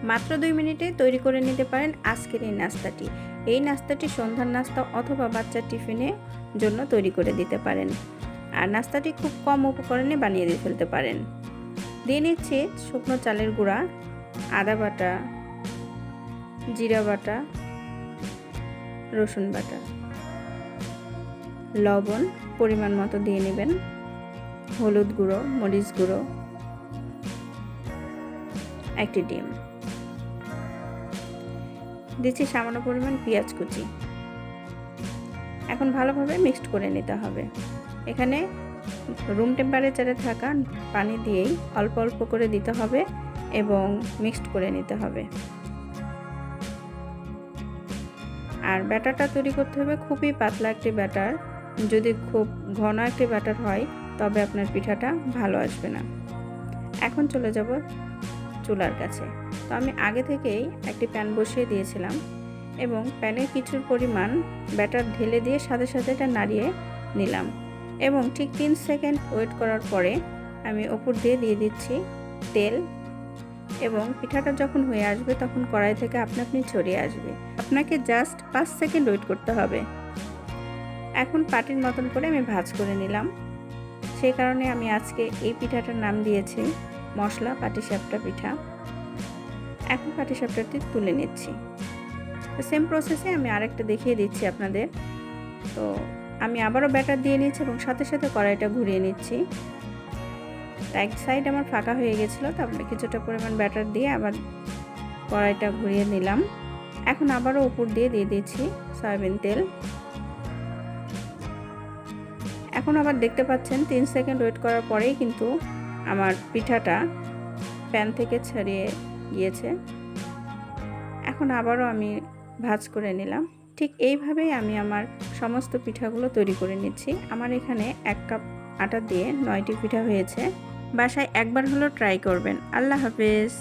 মাত্র 2 মিনিটে তৈরি করে নিতে পারেন আজকের এই নাস্তাটি। এই নাস্তাটি সন্ধ্যার নাস্তা অথবা বাচ্চার টিফিনে জন্য তৈরি করে দিতে পারেন। আর নাস্তাটি খুব কম উপকরণে বানিয়ে দিয়ে ফেলতে পারেন। দিয়ে নিচ্ছি শুকনো চালের গুঁড়া, আদা বাটা, জিরা বাটা, রসুন বাটা, লবণ পরিমাণ মতো দিয়ে নেবেন, হলুদ গুঁড়ো, মরিচ গুঁড়ো, একটি ডিম দিচ্ছি, সামান্য পরিমাণ পেঁয়াজ কুচি। এখন ভালোভাবে মিক্সড করে নিতে হবে। এখানে রুম টেম্পারেচারে থাকা পানি দিয়েই অল্প অল্প করে দিতে হবে এবং মিক্সড করে নিতে হবে। আর ব্যাটারটা তৈরি করতে হবে খুবই পাতলা একটি ব্যাটার। যদি খুব ঘন একটি ব্যাটার হয় তবে আপনার পিঠাটা ভালো আসবে না। এখন চলে যাব চুলার কাছে। তো আমি আগে থেকেই একটি প্যান বসিয়ে দিয়েছিলাম এবং প্যানে কিছু পরিমাণ ব্যাটার ঢেলে দিয়ে সাথে সাথে এটা নাড়িয়ে নিলাম এবং ঠিক 3 সেকেন্ড ওয়েট করার পরে আমি উপর দিয়ে দিচ্ছি তেল এবং পিঠাটা যখন হয়ে আসবে তখন কড়াই থেকে আপনা আপনি ছড়িয়ে আসবে। আপনাকে জাস্ট 5 সেকেন্ড ওয়েট করতে হবে। এখন পাটির মতন করে আমি ভাঁজ করে নিলাম। সেই কারণে আমি আজকে এই পিঠাটার নাম দিয়েছি মশলা পাটিসাপটা পিঠা। এখন পাটিসাপটাটি তুলে নিচ্ছি। তো সেম প্রসেসে আমি আরেকটা দেখিয়ে দিচ্ছি আপনাদের। তো আমি আবারও ব্যাটার দিয়ে নিচ্ছি এবং সাথে সাথে কড়াইটা ঘুরিয়ে নিচ্ছি। এক সাইড আমার ফাঁকা হয়ে গেছিলো, তারপরে কিছুটা পরিমাণ ব্যাটার দিয়ে আবার কড়াইটা ঘুরিয়ে নিলাম। এখন আবারও উপর দিয়ে দিচ্ছি সয়াবিন তেল। এখন আবার দেখতে পাচ্ছেন 3 সেকেন্ড ওয়েট করার পরেই কিন্তু আমার পিঠাটা প্যান থেকে ছাড়িয়ে গিয়েছে। এখন আবারও আমি ভাঁজ করে নিলাম। ঠিক এইভাবেই আমি আমার সমস্ত পিঠাগুলো তৈরি করে নিচ্ছি। আমার এখানে 1 কাপ আটা দিয়ে 9টি পিঠা হয়েছে। বাসায় একবার হলো ট্রাই করবেন। আল্লাহ হাফেজ।